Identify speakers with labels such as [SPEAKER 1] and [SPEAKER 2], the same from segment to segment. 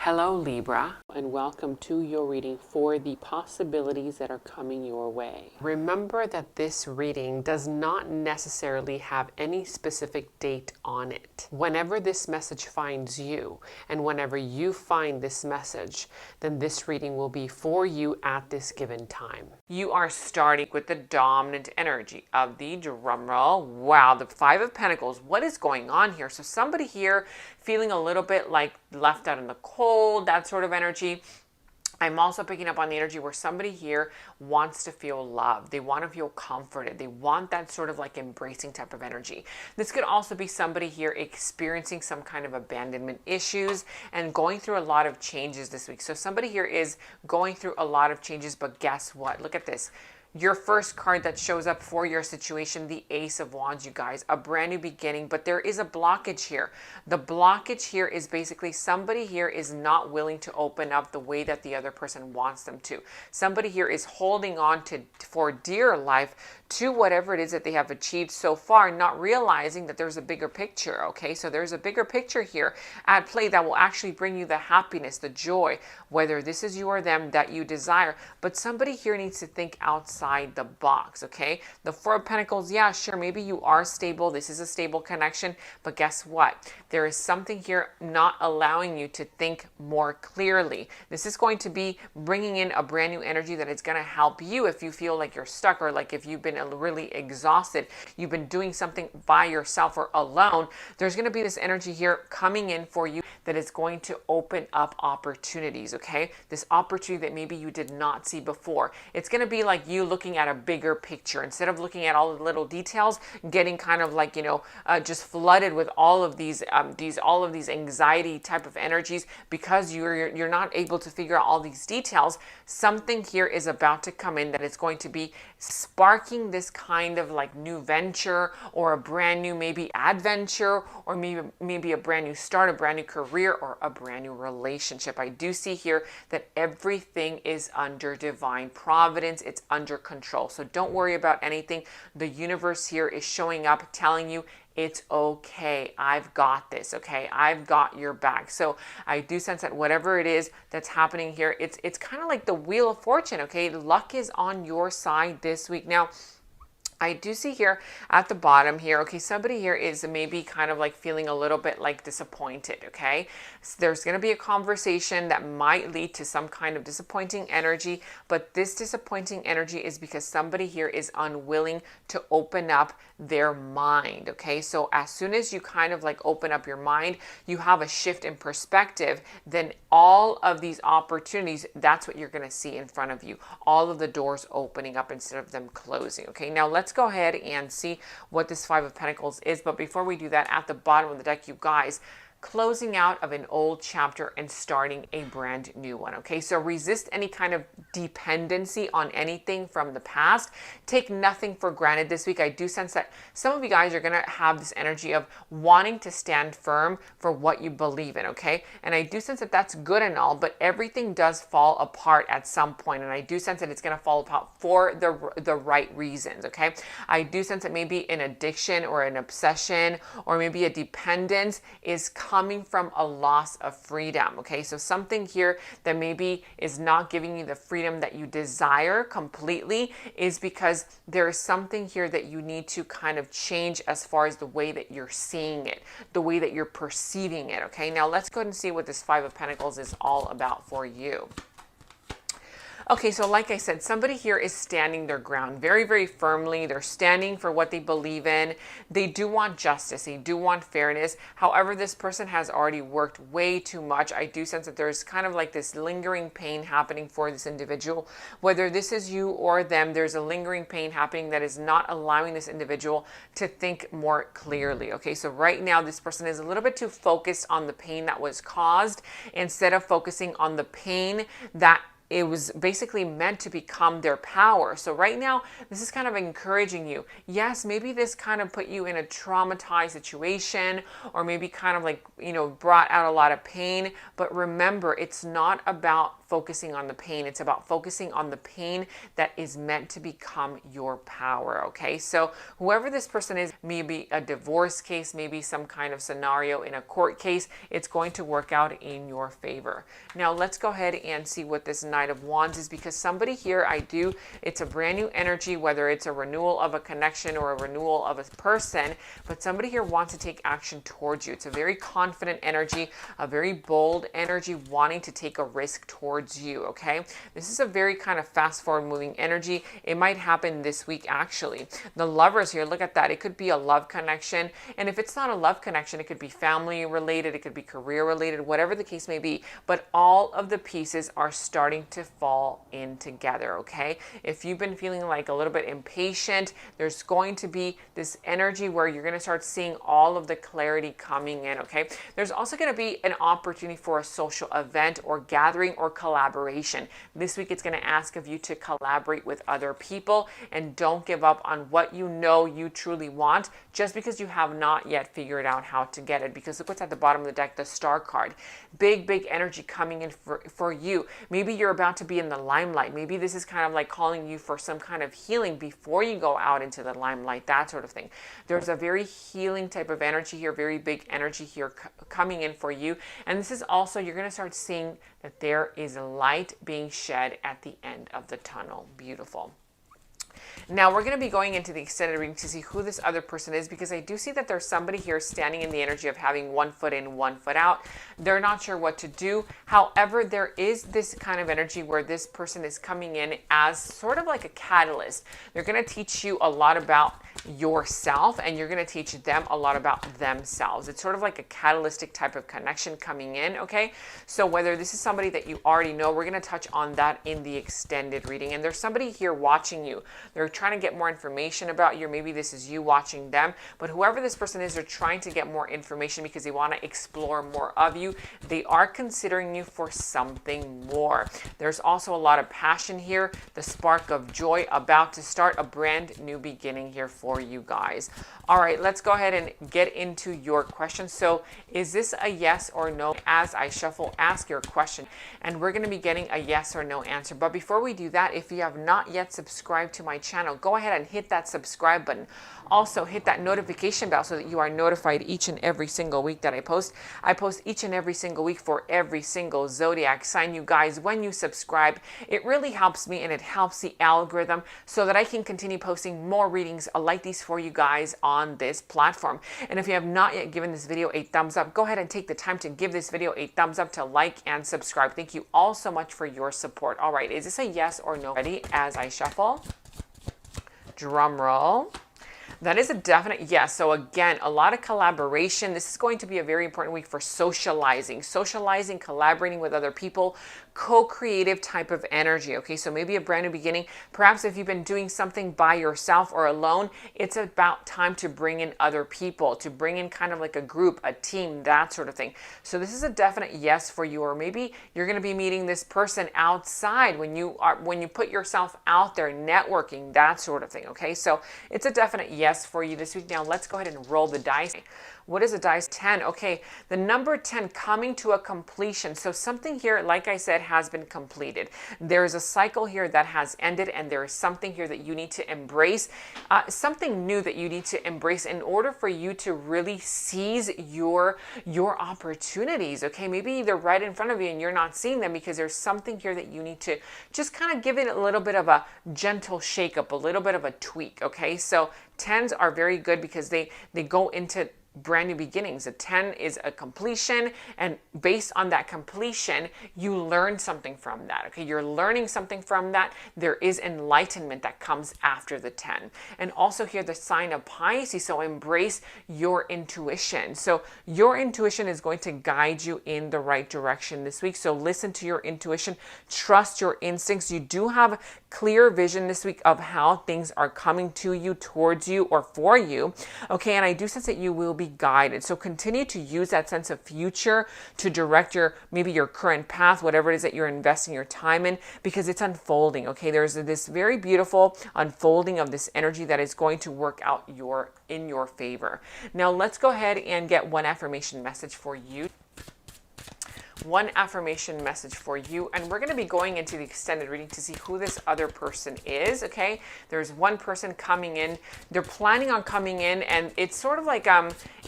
[SPEAKER 1] Hello Libra, and welcome to your reading for the possibilities that are coming your way. Remember that this reading does not necessarily have any specific date on it. Whenever this message finds you, and whenever you find this message, then this reading will be for you at this given time. You are starting with the dominant energy of the drumroll. Wow, the Five of Pentacles. What is going on here? So somebody here feeling a little bit like left out in the cold, that sort of energy. I'm also picking up on the energy where somebody here wants to feel loved. They want to feel comforted. They want that sort of like embracing type of energy. This could also be somebody here experiencing some kind of abandonment issues and going through a lot of changes this week. So somebody here is going through a lot of changes, but guess what? Look at this. Your first card that shows up for your situation, the Ace of Wands, you guys, a brand new beginning, but there is a blockage here. The blockage here is basically somebody here is not willing to open up the way that the other person wants them to. Somebody here is holding on to, for dear life, to whatever it is that they have achieved so far, not realizing that there's a bigger picture, okay? So there's a bigger picture here at play that will actually bring you the happiness, the joy, whether this is you or them that you desire. But somebody here needs to think outside the box, okay? The Four of Pentacles, yeah, sure, maybe you are stable. This is a stable connection, but guess what? There is something here not allowing you to think more clearly. This is going to be bringing in a brand new energy that is going to help you if you feel like you're stuck, or like if you've been really exhausted, you've been doing something by yourself or alone. There's going to be this energy here coming in for you that is going to open up opportunities, okay? This opportunity that maybe you did not see before. It's going to be like you looking at a bigger picture instead of looking at all the little details, getting kind of like, just flooded with all of these anxiety type of energies because you're not able to figure out all these details. Something here is about to come in that is going to be sparking this kind of like new venture, or a brand new maybe adventure, or maybe a brand new start, a brand new career, or a brand new relationship. I do see here that everything is under divine providence. It's under control. So don't worry about anything. The universe here is showing up, telling you it's okay. I've got this. Okay. I've got your back. So I do sense that whatever it is that's happening here, it's kind of like the Wheel of Fortune. Okay. Luck is on your side this week. Now, I do see here at the bottom here, okay, somebody here is maybe kind of like feeling a little bit like disappointed, okay? So there's going to be a conversation that might lead to some kind of disappointing energy, but this disappointing energy is because somebody here is unwilling to open up their mind, okay? So as soon as you kind of like open up your mind, you have a shift in perspective, then all of these opportunities, that's what you're going to see in front of you. All of the doors opening up instead of them closing, okay? Now let's go ahead and see what this Five of Pentacles is. But before we do that, at the bottom of the deck, you guys, closing out of an old chapter and starting a brand new one. Okay, so resist any kind of dependency on anything from the past. Take nothing for granted this week. I do sense that some of you guys are going to have this energy of wanting to stand firm for what you believe in. Okay, and I do sense that that's good and all, but everything does fall apart at some point, and I do sense that it's going to fall apart for the right reasons. Okay, I do sense that maybe an addiction or an obsession or maybe a dependence is coming from a loss of freedom. Okay, so something here that maybe is not giving you the freedom that you desire completely is because there is something here that you need to kind of change as far as the way that you're seeing it, the way that you're perceiving it. Okay, now let's go ahead and see what this Five of Pentacles is all about for you. Okay, so like I said, somebody here is standing their ground very, very firmly. They're standing for what they believe in. They do want justice. They do want fairness. However, this person has already worked way too much. I do sense that there's kind of like this lingering pain happening for this individual. Whether this is you or them, there's a lingering pain happening that is not allowing this individual to think more clearly. Okay, so right now, this person is a little bit too focused on the pain that was caused instead of focusing on the pain that it was basically meant to become their power. So right now, this is kind of encouraging you. Yes, maybe this kind of put you in a traumatized situation, or maybe kind of like, brought out a lot of pain. But remember, it's not about focusing on the pain. It's about focusing on the pain that is meant to become your power. Okay. So whoever this person is, maybe a divorce case, maybe some kind of scenario in a court case, it's going to work out in your favor. Now let's go ahead and see what this Knight of Wands is, because somebody here, it's a brand new energy, whether it's a renewal of a connection or a renewal of a person, but somebody here wants to take action towards you. It's a very confident energy, a very bold energy, wanting to take a risk towards you. Okay. This is a very kind of fast forward moving energy. It might happen this week, actually. The Lovers here, look at that. It could be a love connection. And if it's not a love connection, it could be family related. It could be career related, whatever the case may be. But all of the pieces are starting to fall in together. Okay. If you've been feeling like a little bit impatient, there's going to be this energy where you're going to start seeing all of the clarity coming in. Okay. There's also going to be an opportunity for a social event or gathering or collaboration. This week, it's going to ask of you to collaborate with other people, and don't give up on what you truly want just because you have not yet figured out how to get it. Because look what's at the bottom of the deck, the Star card. Big energy coming in for you. Maybe you're about to be in the limelight. Maybe this is kind of like calling you for some kind of healing before you go out into the limelight, that sort of thing. There's a very healing type of energy here, very big energy here coming in for you. And this is also, you're going to start seeing that there is light being shed at the end of the tunnel. Beautiful. Now we're going to be going into the extended reading to see who this other person is, because I do see that there's somebody here standing in the energy of having one foot in, one foot out. They're not sure what to do. However, there is this kind of energy where this person is coming in as sort of like a catalyst. They're going to teach you a lot about yourself, and you're going to teach them a lot about themselves. It's sort of like a catalytic type of connection coming in. Okay. So whether this is somebody that you already know, we're going to touch on that in the extended reading. And there's somebody here watching you. They're trying to get more information about you. Maybe this is you watching them, but whoever this person is, they're trying to get more information because they want to explore more of you. They are considering you for something more. There's also a lot of passion here, the spark of joy, about to start a brand new beginning here for you guys. All right, let's go ahead and get into your question. So is this a yes or no? As I shuffle, ask your question, and we're going to be getting a yes or no answer. But before we do that, if you have not yet subscribed to my channel, go ahead and hit that subscribe button. Also hit that notification bell so that you are notified each and every single week that I post. I post each and every single week for every single zodiac sign. You guys, when you subscribe, it really helps me, and it helps the algorithm so that I can continue posting more readings like these for you guys on this platform. And if you have not yet given this video a thumbs up, go ahead and take the time to give this video a thumbs up, to like and subscribe. Thank you all so much for your support. All right, is this a yes or no? Ready as I shuffle? Drum roll. That is a definite yes. So again, a lot of collaboration. This is going to be a very important week for socializing, collaborating with other people, co-creative type of energy. Okay, so maybe a brand new beginning. Perhaps if you've been doing something by yourself or alone, it's about time to bring in other people, to bring in kind of like a group, a team, that sort of thing. So this is a definite yes for you. Or maybe you're going to be meeting this person outside when you put yourself out there, networking, that sort of thing. Okay, so it's a definite yes for you this week. Now let's go ahead and roll the dice. What is a dice? 10. Okay, the number 10 coming to a completion. So something here, like I said, has been completed. There's a cycle here that has ended, and there is something here that you need to embrace, something new that you need to embrace in order for you to really seize your opportunities. Okay, maybe they're right in front of you and you're not seeing them because there's something here that you need to just kind of give it a little bit of a gentle shake up, a little bit of a tweak. Okay, so 10s are very good because they go into brand new beginnings. A 10 is a completion, and based on that completion, you learn something from that. Okay, you're learning something from that. There is enlightenment that comes after the 10. And also here, the sign of Pisces, so embrace your intuition. So your intuition is going to guide you in the right direction this week. So listen to your intuition, trust your instincts. You do have clear vision this week of how things are coming to you, towards you, or for you. Okay, and I do sense that you will be be guided. So continue to use that sense of future to direct maybe your current path, whatever it is that you're investing your time in, because it's unfolding. Okay, there's this very beautiful unfolding of this energy that is going to work out in your favor. Now let's go ahead and get one affirmation message for you. One affirmation message for you, and we're going to be going into the extended reading to see who this other person is. Okay, there's one person coming in. They're planning on coming in, and it's sort of like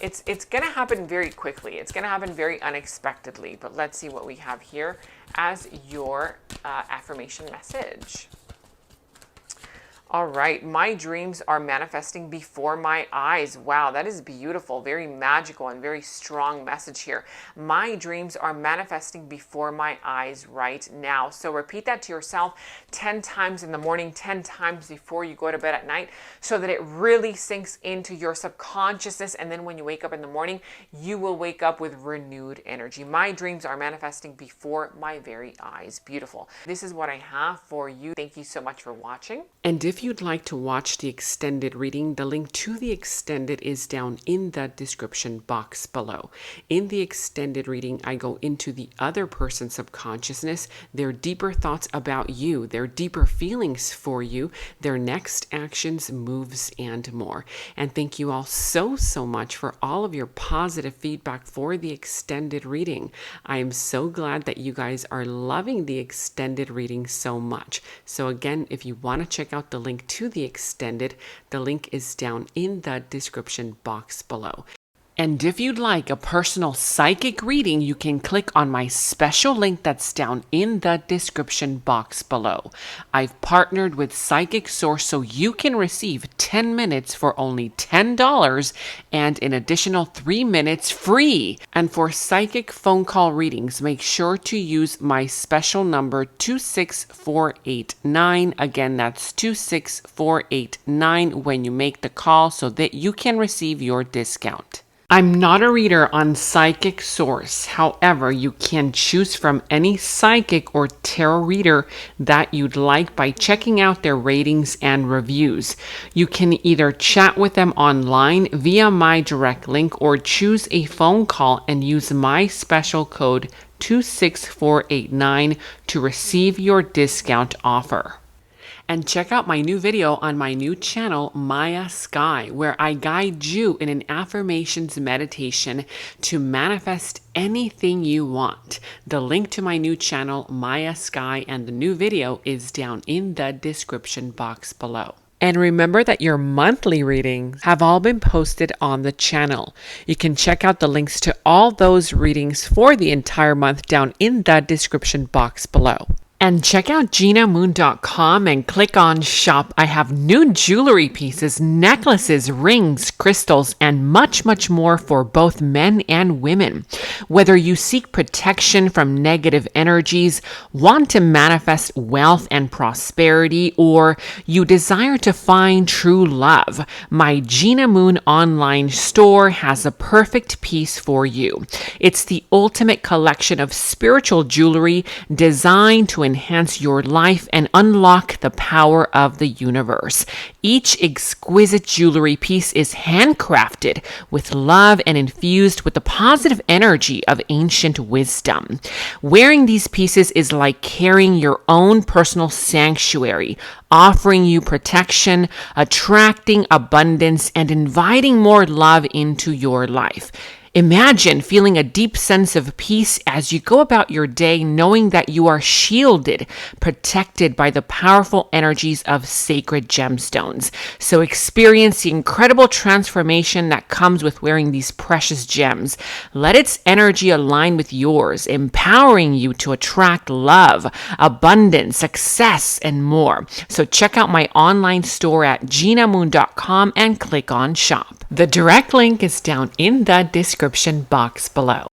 [SPEAKER 1] it's going to happen very quickly. It's going to happen very unexpectedly. But let's see what we have here as your affirmation message. All right, my dreams are manifesting before my eyes. Wow, that is beautiful, very magical and very strong message here. My dreams are manifesting before my eyes right now. So repeat that to yourself 10 times in the morning, 10 times before you go to bed at night, so that it really sinks into your subconsciousness. And then when you wake up in the morning, you will wake up with renewed energy. My dreams are manifesting before my very eyes. Beautiful. This is what I have for you. Thank you so much for watching. And if you'd like to watch the extended reading, the link to the extended is down in the description box below. In the extended reading, I go into the other person's subconsciousness, their deeper thoughts about you, their deeper feelings for you, their next actions, moves, and more. And thank you all so much for all of your positive feedback for the extended reading. I am so glad that you guys are loving the extended reading so much. So again, if you want to check out the link to the extended, the link is down in the description box below. And if you'd like a personal psychic reading, you can click on my special link that's down in the description box below. I've partnered with Psychic Source so you can receive 10 minutes for only $10 and an additional 3 minutes free. And for psychic phone call readings, make sure to use my special number 26489. Again, that's 26489 when you make the call so that you can receive your discount. I'm not a reader on Psychic Source. However, you can choose from any psychic or tarot reader that you'd like by checking out their ratings and reviews. You can either chat with them online via my direct link or choose a phone call and use my special code 26489 to receive your discount offer. And check out my new video on my new channel, Maya Sky, where I guide you in an affirmations meditation to manifest anything you want. The link to my new channel, Maya Sky, and the new video is down in the description box below. And remember that your monthly readings have all been posted on the channel. You can check out the links to all those readings for the entire month down in the description box below. And check out GinaMoon.com and click on shop. I have new jewelry pieces, necklaces, rings, crystals, and much more for both men and women. Whether you seek protection from negative energies, want to manifest wealth and prosperity, or you desire to find true love, my Gina Moon online store has a perfect piece for you. It's the ultimate collection of spiritual jewelry designed to enhance your life and unlock the power of the universe. Each exquisite jewelry piece is handcrafted with love and infused with the positive energy of ancient wisdom. Wearing these pieces is like carrying your own personal sanctuary, offering you protection, attracting abundance, and inviting more love into your life. Imagine feeling a deep sense of peace as you go about your day, knowing that you are shielded, protected by the powerful energies of sacred gemstones. So experience the incredible transformation that comes with wearing these precious gems. Let its energy align with yours, empowering you to attract love, abundance, success, and more. So check out my online store at GinaMoon.com and click on shop. The direct link is down in the description box below.